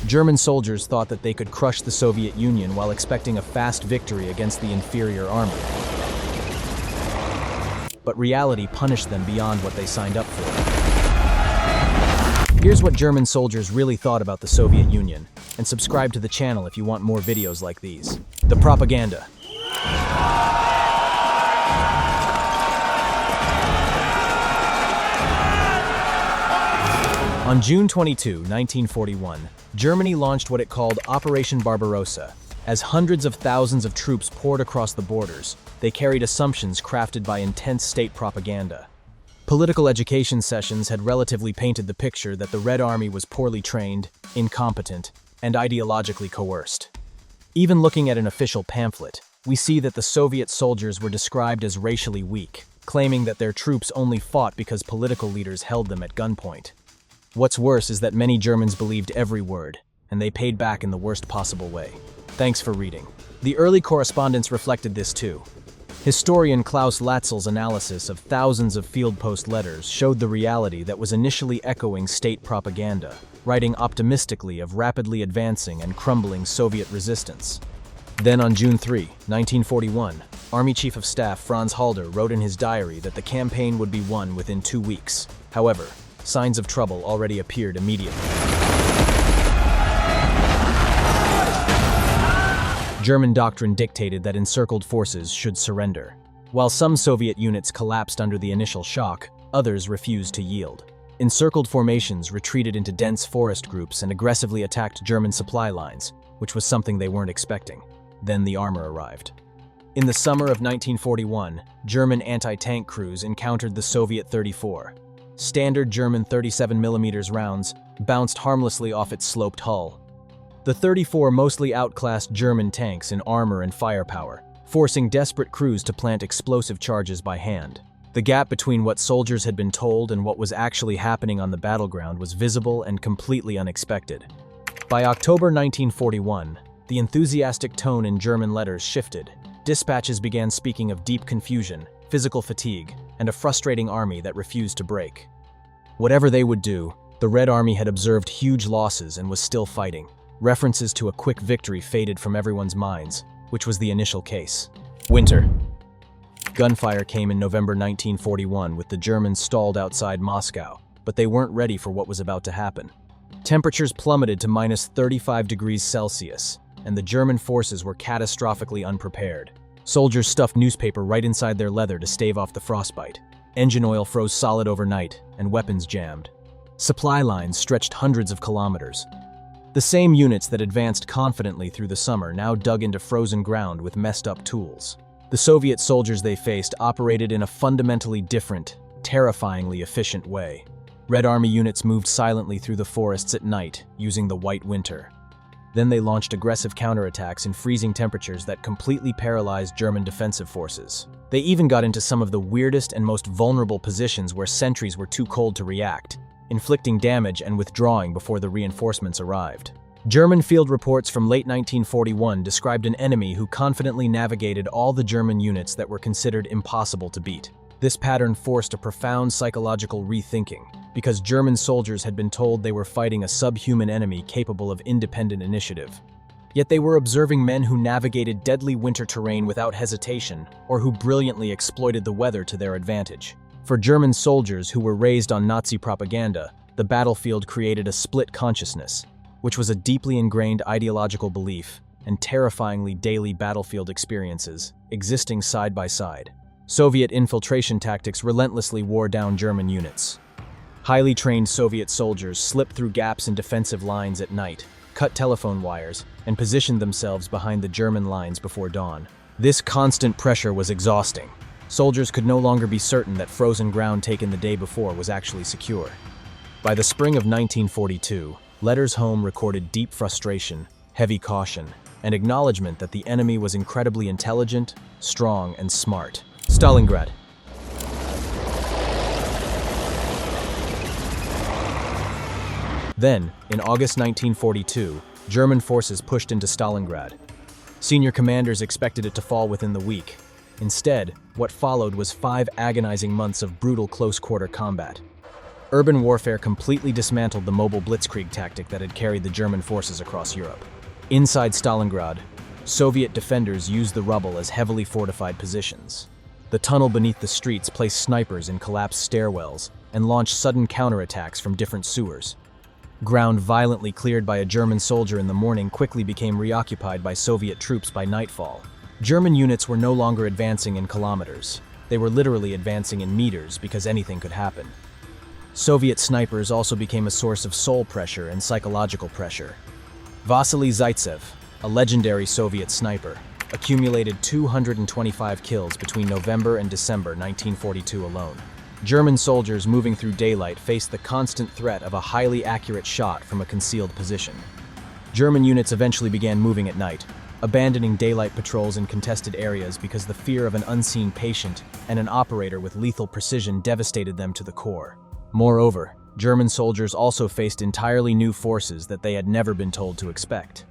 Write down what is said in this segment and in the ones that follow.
German soldiers thought that they could crush the Soviet Union while expecting a fast victory against the inferior army. But reality punished them beyond what they signed up for. Here's what German soldiers really thought about the Soviet Union, and subscribe to the channel if you want more videos like these. The propaganda. On June 22, 1941, Germany launched what it called Operation Barbarossa. As hundreds of thousands of troops poured across the borders, they carried assumptions crafted by intense state propaganda. Political education sessions had relatively painted the picture that the Red Army was poorly trained, incompetent, and ideologically coerced. Even looking at an official pamphlet, we see that the Soviet soldiers were described as racially weak, claiming that their troops only fought because political leaders held them at gunpoint. What's worse is that many Germans believed every word, and they paid back in the worst possible way. Thanks for reading. The early correspondence reflected this too. Historian Klaus Latzel's analysis of thousands of field post letters showed the reality that was initially echoing state propaganda, writing optimistically of rapidly advancing and crumbling Soviet resistance. Then on June 3, 1941, Army Chief of Staff Franz Halder wrote in his diary that the campaign would be won within 2 weeks. However, signs of trouble already appeared immediately. German doctrine dictated that encircled forces should surrender. While some Soviet units collapsed under the initial shock, others refused to yield. Encircled formations retreated into dense forest groups and aggressively attacked German supply lines, which was something they weren't expecting. Then the armor arrived. In the summer of 1941, German anti-tank crews encountered the Soviet 34. Standard German 37mm rounds bounced harmlessly off its sloped hull. The 34 mostly outclassed German tanks in armor and firepower, forcing desperate crews to plant explosive charges by hand. The gap between what soldiers had been told and what was actually happening on the battleground was visible and completely unexpected. By October 1941, the enthusiastic tone in German letters shifted. Dispatches began speaking of deep confusion, physical fatigue, and a frustrating army that refused to break. Whatever they would do, the Red Army had observed huge losses and was still fighting. References to a quick victory faded from everyone's minds, which was the initial case. Winter. Gunfire came in November 1941 with the Germans stalled outside Moscow, but they weren't ready for what was about to happen. Temperatures plummeted to -35°C, and the German forces were catastrophically unprepared. Soldiers stuffed newspaper right inside their leather to stave off the frostbite. Engine oil froze solid overnight, and weapons jammed. Supply lines stretched hundreds of kilometers. The same units that advanced confidently through the summer now dug into frozen ground with messed-up tools. The Soviet soldiers they faced operated in a fundamentally different, terrifyingly efficient way. Red Army units moved silently through the forests at night, using the white winter. Then they launched aggressive counterattacks in freezing temperatures that completely paralyzed German defensive forces. They even got into some of the weirdest and most vulnerable positions where sentries were too cold to react, inflicting damage and withdrawing before the reinforcements arrived. German field reports from late 1941 described an enemy who confidently navigated all the German units that were considered impossible to beat. This pattern forced a profound psychological rethinking, because German soldiers had been told they were fighting a subhuman enemy capable of independent initiative. Yet they were observing men who navigated deadly winter terrain without hesitation, or who brilliantly exploited the weather to their advantage. For German soldiers who were raised on Nazi propaganda, the battlefield created a split consciousness, which was a deeply ingrained ideological belief and terrifyingly daily battlefield experiences, existing side by side. Soviet infiltration tactics relentlessly wore down German units. Highly trained Soviet soldiers slipped through gaps in defensive lines at night, cut telephone wires, and positioned themselves behind the German lines before dawn. This constant pressure was exhausting. Soldiers could no longer be certain that frozen ground taken the day before was actually secure. By the spring of 1942, letters home recorded deep frustration, heavy caution, and acknowledgement that the enemy was incredibly intelligent, strong, and smart. Stalingrad. Then, in August 1942, German forces pushed into Stalingrad. Senior commanders expected it to fall within the week. Instead, what followed was 5 agonizing months of brutal close-quarter combat. Urban warfare completely dismantled the mobile blitzkrieg tactic that had carried the German forces across Europe. Inside Stalingrad, Soviet defenders used the rubble as heavily fortified positions. The tunnel beneath the streets placed snipers in collapsed stairwells and launched sudden counterattacks from different sewers. Ground violently cleared by a German soldier in the morning quickly became reoccupied by Soviet troops by nightfall. German units were no longer advancing in kilometers. They were literally advancing in meters because anything could happen. Soviet snipers also became a source of soul pressure and psychological pressure. Vasily Zaitsev, a legendary Soviet sniper, accumulated 225 kills between November and December 1942 alone. German soldiers moving through daylight faced the constant threat of a highly accurate shot from a concealed position. German units eventually began moving at night, abandoning daylight patrols in contested areas because the fear of an unseen patient and an operator with lethal precision devastated them to the core. Moreover, German soldiers also faced entirely new forces that they had never been told to expect.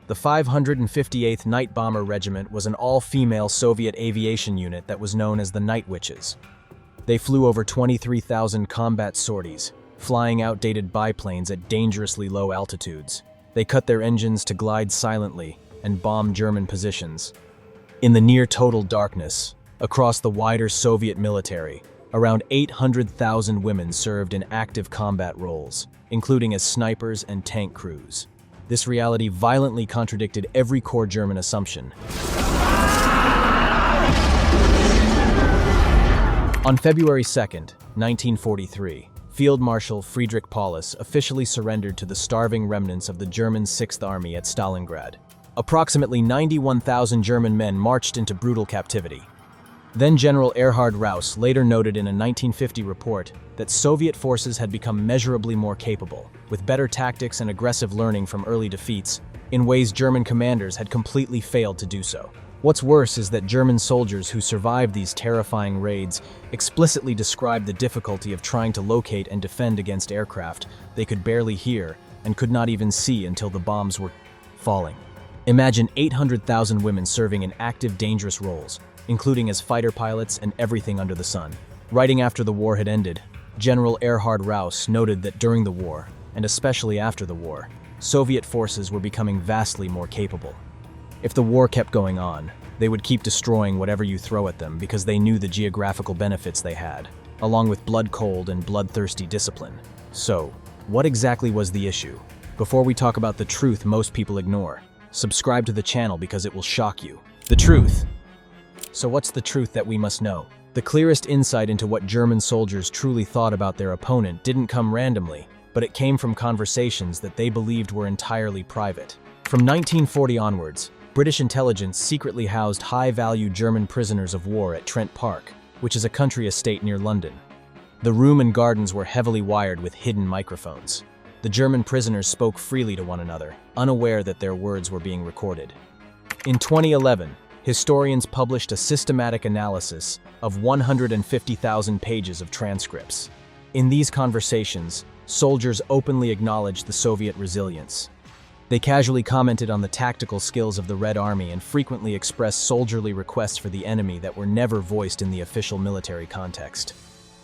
The 558th Night Bomber Regiment was an all-female Soviet aviation unit that was known as the Night Witches. They flew over 23,000 combat sorties, flying outdated biplanes at dangerously low altitudes. They cut their engines to glide silently and bomb German positions. In the near-total darkness, across the wider Soviet military, around 800,000 women served in active combat roles, including as snipers and tank crews. This reality violently contradicted every core German assumption. On February 2, 1943, Field Marshal Friedrich Paulus officially surrendered to the starving remnants of the German Sixth Army at Stalingrad. Approximately 91,000 German men marched into brutal captivity. Then General Erhard Rauss later noted in a 1950 report that Soviet forces had become measurably more capable, with better tactics and aggressive learning from early defeats, in ways German commanders had completely failed to do so. What's worse is that German soldiers who survived these terrifying raids explicitly described the difficulty of trying to locate and defend against aircraft they could barely hear and could not even see until the bombs were falling. Imagine 800,000 women serving in active, dangerous roles, including as fighter pilots and everything under the sun. Writing after the war had ended, General Erhard Rauss noted that during the war, and especially after the war, Soviet forces were becoming vastly more capable. If the war kept going on, they would keep destroying whatever you throw at them because they knew the geographical benefits they had, along with blood-cold and bloodthirsty discipline. So, what exactly was the issue? Before we talk about the truth most people ignore, subscribe to the channel because it will shock you. The truth. So what's the truth that we must know? The clearest insight into what German soldiers truly thought about their opponent didn't come randomly, but it came from conversations that they believed were entirely private. From 1940 onwards, British intelligence secretly housed high-value German prisoners of war at Trent Park, which is a country estate near London. The room and gardens were heavily wired with hidden microphones. The German prisoners spoke freely to one another, unaware that their words were being recorded. In 2011, historians published a systematic analysis of 150,000 pages of transcripts. In these conversations, soldiers openly acknowledged the Soviet resilience. They casually commented on the tactical skills of the Red Army and frequently expressed soldierly requests for the enemy that were never voiced in the official military context.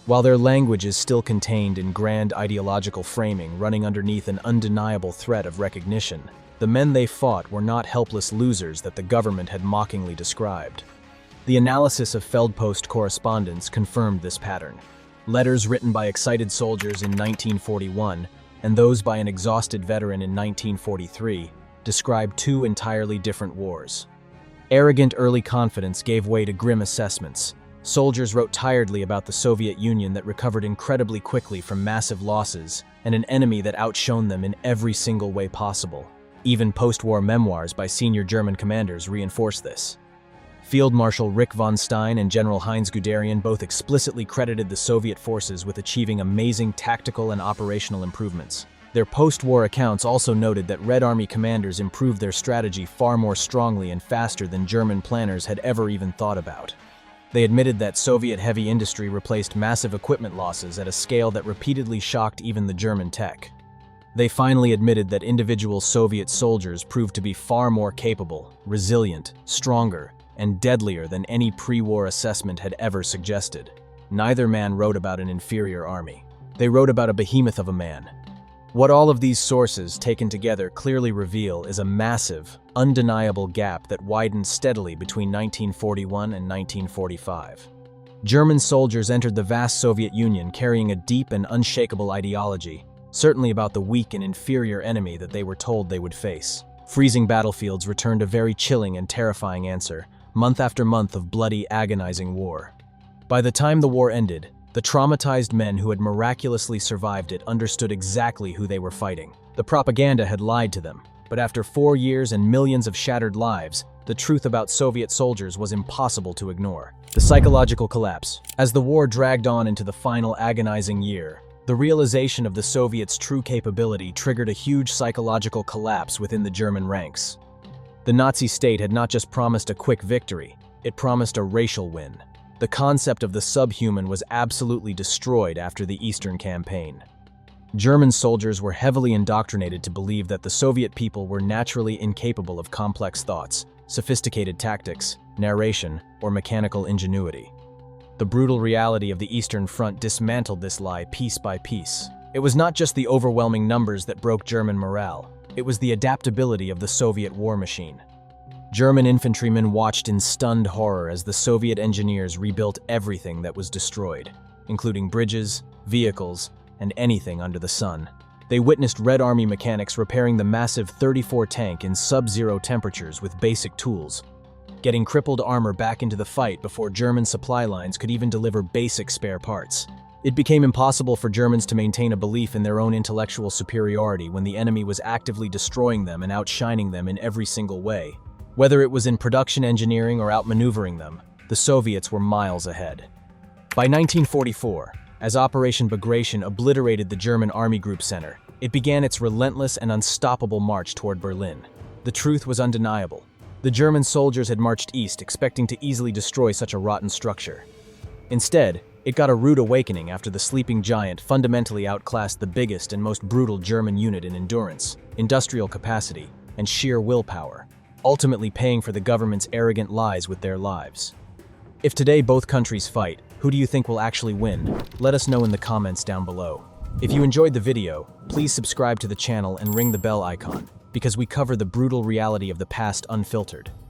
While their language is still contained in grand ideological framing running underneath an undeniable threat of recognition, the men they fought were not helpless losers that the government had mockingly described. The analysis of Feldpost correspondence confirmed this pattern. Letters written by excited soldiers in 1941 and those by an exhausted veteran in 1943 described two entirely different wars. Arrogant early confidence gave way to grim assessments. Soldiers wrote tiredly about the Soviet Union that recovered incredibly quickly from massive losses and an enemy that outshone them in every single way possible. Even post-war memoirs by senior German commanders reinforced this. Field Marshal Rick von Stein and General Heinz Guderian both explicitly credited the Soviet forces with achieving amazing tactical and operational improvements. Their post-war accounts also noted that Red Army commanders improved their strategy far more strongly and faster than German planners had ever even thought about. They admitted that Soviet heavy industry replaced massive equipment losses at a scale that repeatedly shocked even the German tech. They finally admitted that individual Soviet soldiers proved to be far more capable, resilient, stronger, and deadlier than any pre-war assessment had ever suggested. Neither man wrote about an inferior army. They wrote about a behemoth of a man. What all of these sources, taken together, clearly reveal is a massive, undeniable gap that widened steadily between 1941 and 1945. German soldiers entered the vast Soviet Union carrying a deep and unshakable ideology, certainly about the weak and inferior enemy that they were told they would face. Freezing battlefields returned a very chilling and terrifying answer, month after month of bloody, agonizing war. By the time the war ended, the traumatized men who had miraculously survived it understood exactly who they were fighting. The propaganda had lied to them, but after 4 years and millions of shattered lives, the truth about Soviet soldiers was impossible to ignore. The psychological collapse. As the war dragged on into the final agonizing year, the realization of the Soviets' true capability triggered a huge psychological collapse within the German ranks. The Nazi state had not just promised a quick victory, it promised a racial win. The concept of the subhuman was absolutely destroyed after the Eastern Campaign. German soldiers were heavily indoctrinated to believe that the Soviet people were naturally incapable of complex thoughts, sophisticated tactics, narration, or mechanical ingenuity. The brutal reality of the Eastern Front dismantled this lie piece by piece. It was not just the overwhelming numbers that broke German morale, it was the adaptability of the Soviet war machine. German infantrymen watched in stunned horror as the Soviet engineers rebuilt everything that was destroyed, including bridges, vehicles, and anything under the sun. They witnessed Red Army mechanics repairing the massive 34 tank in sub-zero temperatures with basic tools, getting crippled armor back into the fight before German supply lines could even deliver basic spare parts. It became impossible for Germans to maintain a belief in their own intellectual superiority when the enemy was actively destroying them and outshining them in every single way. Whether it was in production engineering or outmaneuvering them, the Soviets were miles ahead. By 1944, as Operation Barbarossa obliterated the German Army Group Center, it began its relentless and unstoppable march toward Berlin. The truth was undeniable. The German soldiers had marched east, expecting to easily destroy such a rotten structure. Instead, it got a rude awakening after the sleeping giant fundamentally outclassed the biggest and most brutal German unit in endurance, industrial capacity, and sheer willpower, ultimately paying for the government's arrogant lies with their lives. If today both countries fight, who do you think will actually win? Let us know in the comments down below. If you enjoyed the video, please subscribe to the channel and ring the bell icon, because we cover the brutal reality of the past unfiltered.